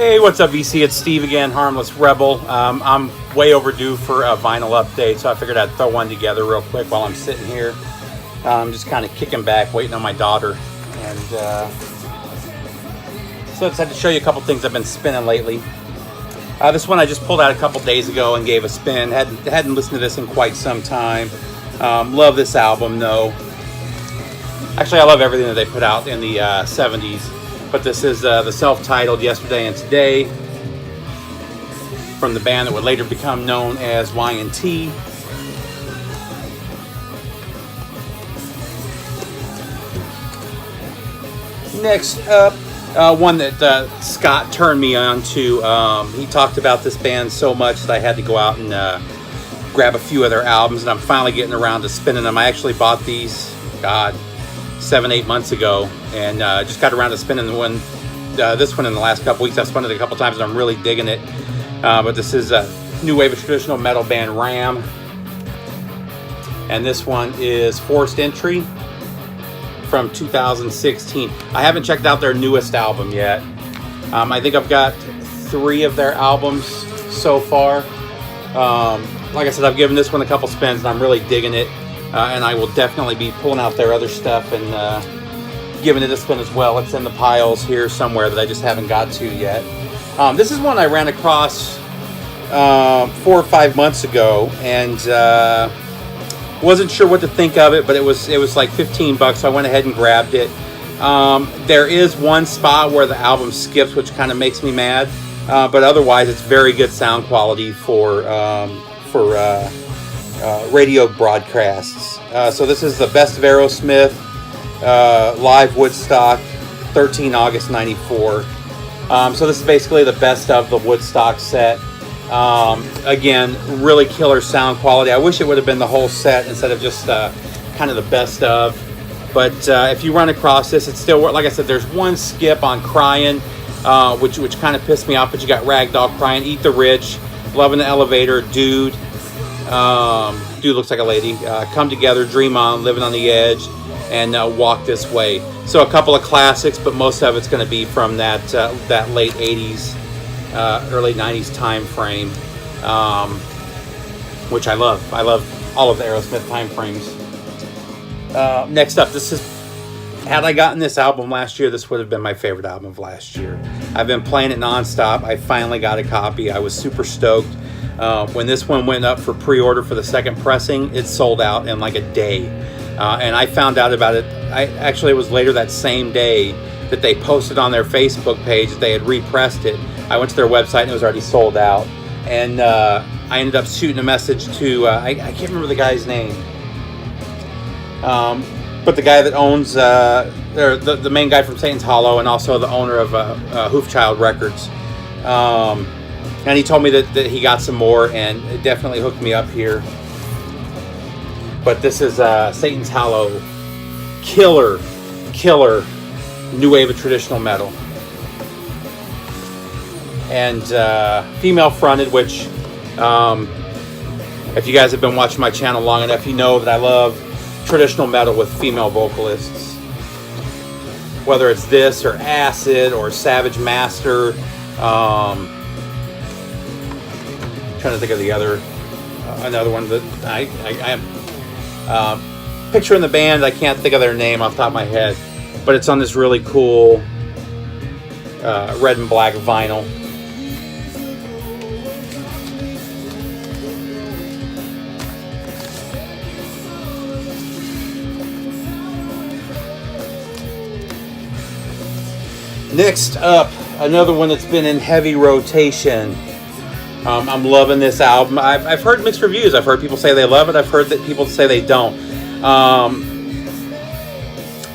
Hey, what's up, VC? It's Steve again, Harmless Rebel. I'm way overdue for a vinyl update, so I figured I'd throw one together real quick while I'm sitting here. I'm just kind of kicking back, waiting on my daughter. And so I decided to show you a couple things I've been spinning lately. This one I just pulled out a couple days ago and gave a spin. Hadn't listened to this in quite some time. Love this album, though. Actually, I love everything that they put out in the 70s. But this is the self-titled Yesterday and Today from the band that would later become known as Y&T. Next up, one that Scott turned me on to. He talked about this band so much that I had to go out and grab a few of their albums, and I'm finally getting around to spinning them. I actually bought these, 7-8 months ago, and just got around to spinning this one in the last couple weeks. I've spun it a couple times and I'm really digging it. But this is a new wave of traditional metal band Ram, and this one is Forced Entry from 2016. I haven't checked out their newest album yet. I think I've got 3 of their albums so far. Like I said, I've given this one a couple spins and I'm really digging it. And I will definitely be pulling out their other stuff and giving it a spin as well. It's in the piles here somewhere that I just haven't got to yet. This is one I ran across 4 or 5 months ago, and wasn't sure what to think of it, but it was like $15, so I went ahead and grabbed it. There is one spot where the album skips, which kind of makes me mad, but otherwise it's very good sound quality for radio broadcasts. So this is the Best of Aerosmith, live Woodstock, 13 August 94. So this is basically the best of the Woodstock set. Again, really killer sound quality. I wish it would have been the whole set instead of just kind of the best of. But if you run across this, it's still, like I said, there's one skip on Crying, which kind of pissed me off, but you got Ragdoll Crying, Eat the Rich, Love in the Elevator, Dude. Dude looks like a lady. Come Together, Dream On, Living on the Edge, and Walk This Way. So a couple of classics, but most of it's going to be from that late 80s, early 90s time frame, which I love. I love all of the Aerosmith time frames. Next up, had I gotten this album last year, this would have been my favorite album of last year. I've been playing it nonstop. I finally got a copy. I was super stoked. When this one went up for pre-order for the second pressing, it sold out in like a day. And I found out about it. It was later that same day that they posted on their Facebook page that they had repressed it. I went to their website and it was already sold out. And I ended up shooting a message to, I can't remember the guy's name. But the guy that owns, the main guy from Satan's Hollow, and also the owner of Hoofchild Records. And he told me that he got some more, and it definitely hooked me up here. But this is Satan's Hollow, killer new wave of traditional metal. And female fronted, which if you guys have been watching my channel long enough, you know that I love traditional metal with female vocalists. Whether it's this or Acid or Savage Master. Trying to think of the another one that I am picturing the band. I can't think of their name off the top of my head, but it's on this really cool red and black vinyl. Next up, another one that's been in heavy rotation. I'm loving this album. I've heard mixed reviews. I've heard people say they love it. I've heard that people say they don't.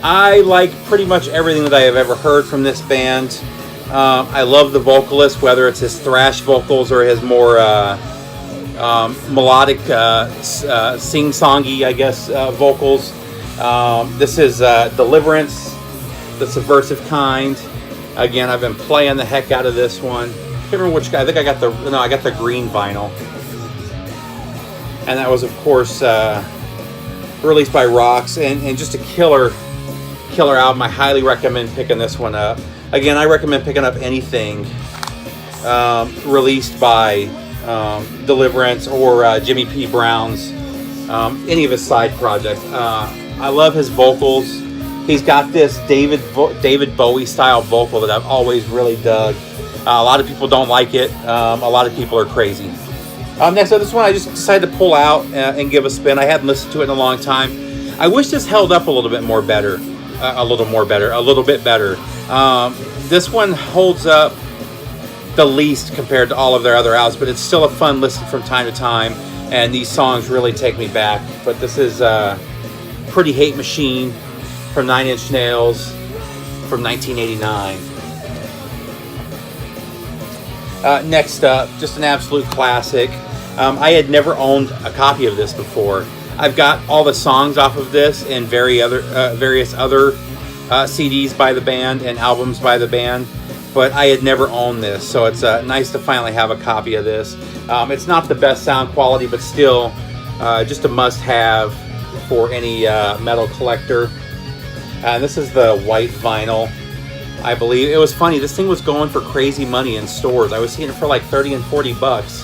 I like pretty much everything that I have ever heard from this band. I love the vocalist, whether it's his thrash vocals or his more melodic, sing-songy, I guess, vocals. This is Deliverance, the Subversive Kind. Again, I've been playing the heck out of this one. I can't remember which guy. I think I got the green vinyl, and that was, of course, released by Rocks, and just a killer album. I highly recommend picking this one up. Again, I recommend picking up anything released by Deliverance or Jimmy P. Brown's, any of his side projects. I love his vocals. He's got this David Bowie style vocal that I've always really dug. A lot of people don't like it. A lot of people are crazy. Next up, this one I just decided to pull out and give a spin. I hadn't listened to it in a long time. I wish this held up a little bit better. This one holds up the least compared to all of their other albums, but it's still a fun listen from time to time, and these songs really take me back. But this is Pretty Hate Machine from 9 Inch Nails from 1989. Next up, just an absolute classic. I had never owned a copy of this before. I've got all the songs off of this and various other CDs by the band and albums by the band, but I had never owned this, so it's nice to finally have a copy of this. It's not the best sound quality, but still just a must-have for any metal collector. This is the white vinyl, I believe. It was funny, this thing was going for crazy money in stores. I was seeing it for like 30 and 40 bucks.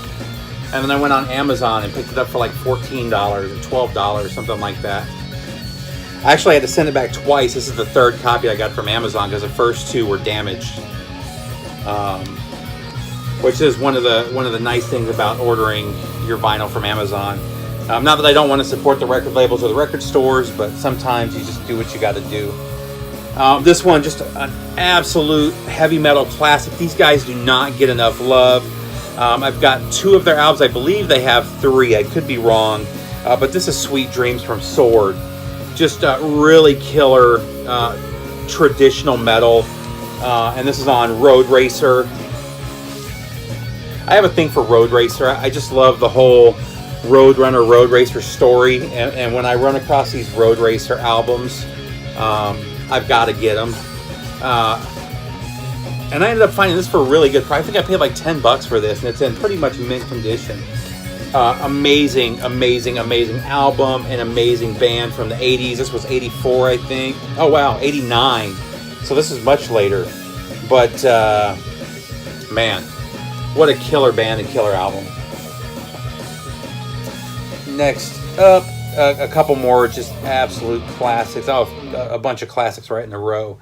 And then I went on Amazon and picked it up for like $14 or $12, something like that. I actually had to send it back twice. This is the third copy I got from Amazon because the first two were damaged. Which is one of the nice things about ordering your vinyl from Amazon. Not that I don't want to support the record labels or the record stores, but sometimes you just do what you got to do. This one, just an absolute heavy metal classic. These guys do not get enough love. I've got 2 of their albums. I believe they have 3. I could be wrong. But this is Sweet Dreams from Sword. Just really killer traditional metal. And this is on Road Racer. I have a thing for Road Racer. I just love the whole Roadrunner, Road Racer story. And when I run across these Road Racer albums, I've got to get them. And I ended up finding this for a really good price. I think I paid like $10 for this, and it's in pretty much mint condition. Amazing album and amazing band from the 80s. This was 84, I think. Oh, wow, 89. So this is much later. But, man, what a killer band and killer album. Next up, a couple more just absolute classics. Oh, a bunch of classics right in a row.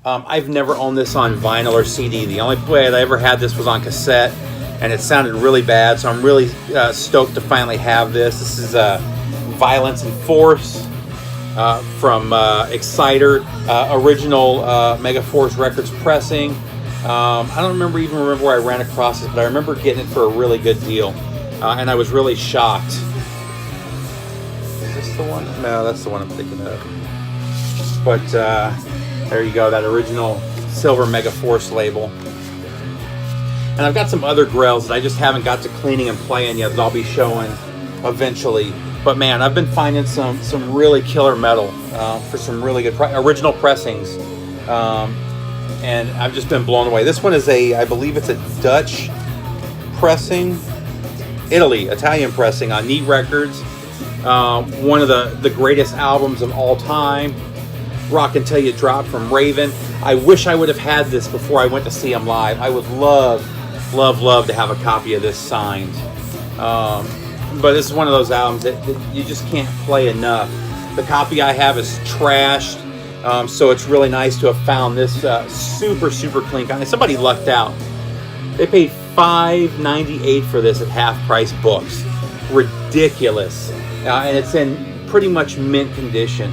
I've never owned this on vinyl or CD. The only way I ever had this was on cassette, and it sounded really bad, so I'm really stoked to finally have this. This is Violence and Force from Exciter, original Megaforce Records pressing. I don't remember where I ran across this, but I remember getting it for a really good deal, and I was really shocked. Is this the one? No, that's the one I'm thinking of. But there you go, that original silver Megaforce label. And I've got some other Grails that I just haven't got to cleaning and playing yet that I'll be showing eventually. But man, I've been finding some really killer metal for some really good original pressings. And I've just been blown away. This one is I believe it's a Dutch pressing, Italian pressing on Neat Records. One of the greatest albums of all time. Rock Until You Drop from Raven. I wish I would have had this before I went to see them live. I would love to have a copy of this signed. But this is one of those albums that you just can't play enough. The copy I have is trashed, so it's really nice to have found this super clean copy. Somebody lucked out. They paid $5.98 for this at half-price books. Ridiculous. And it's in pretty much mint condition.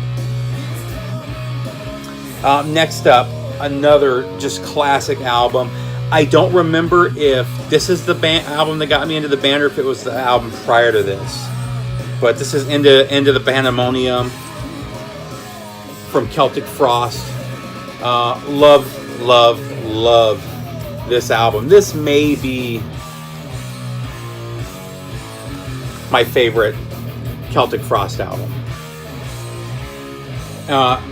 Next up, another just classic album. I don't remember if this is the album that got me into the band or if it was the album prior to this. But this is Into the Pandemonium from Celtic Frost. Love this album. This may be my favorite Celtic Frost album.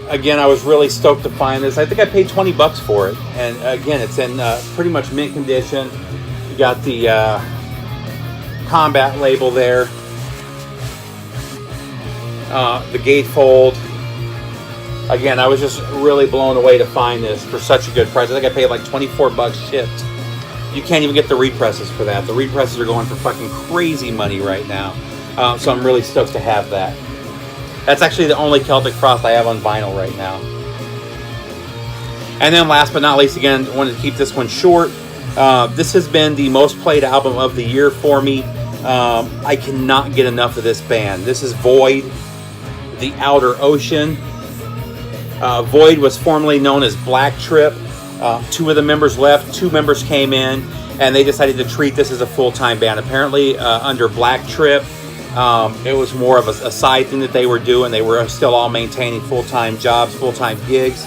Again, I was really stoked to find this. I think I paid $20 for it. And again, it's in pretty much mint condition. You got the Combat label there. The gatefold. Again, I was just really blown away to find this for such a good price. I think I paid like $24 shipped. You can't even get the represses for that. The represses are going for fucking crazy money right now. So I'm really stoked to have that. That's actually the only Celtic Frost I have on vinyl right now. And then last but not least, again, I wanted to keep this one short. This has been the most played album of the year for me. I cannot get enough of this band. This is Void, The Outer Ocean. Void was formerly known as Black Trip. 2 of the members left, 2 members came in, and they decided to treat this as a full-time band. Apparently, under Black Trip, it was more of a side thing that they were doing. They were still all maintaining full-time jobs, full-time gigs.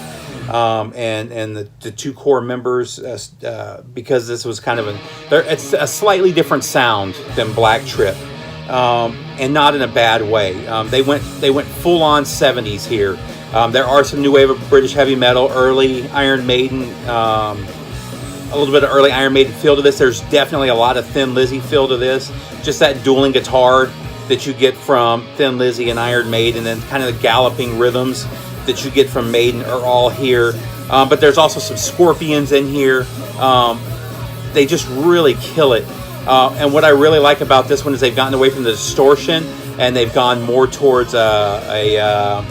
And the 2 core members, because this was kind of it's a slightly different sound than Black Trip, and not in a bad way. They went full-on 70s here. There are some new wave of British heavy metal, early Iron Maiden, a little bit of early Iron Maiden feel to this. There's definitely a lot of Thin Lizzy feel to this. Just that dueling guitar that you get from Thin Lizzy and Iron Maiden, and then kind of the galloping rhythms that you get from Maiden are all here. But there's also some Scorpions in here. They just really kill it. And what I really like about this one is they've gotten away from the distortion, and they've gone more towards a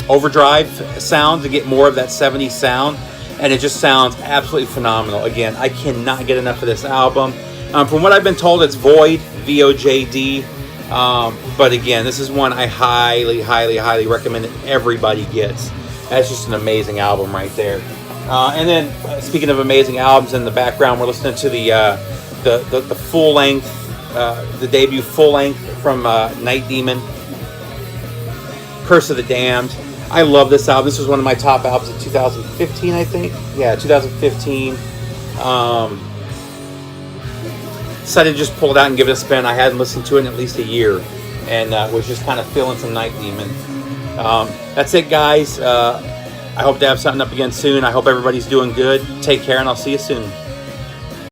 overdrive sound to get more of that 70s sound, and it just sounds absolutely phenomenal. Again, I cannot get enough of this album. From what I've been told, it's Void, V-O-J-D. But again, this is one I highly recommend that everybody gets. That's just an amazing album right there. And then, speaking of amazing albums, in the background, we're listening to the full length, the debut full length from Night Demon, Curse of the Damned. I love this album. This was one of my top albums of 2015, I think. Yeah, 2015. Decided to just pull it out and give it a spin. I hadn't listened to it in at least a year, and was just kind of feeling some Night Demon. That's it, guys. I hope to have something up again soon. I hope everybody's doing good. Take care, and I'll see you soon.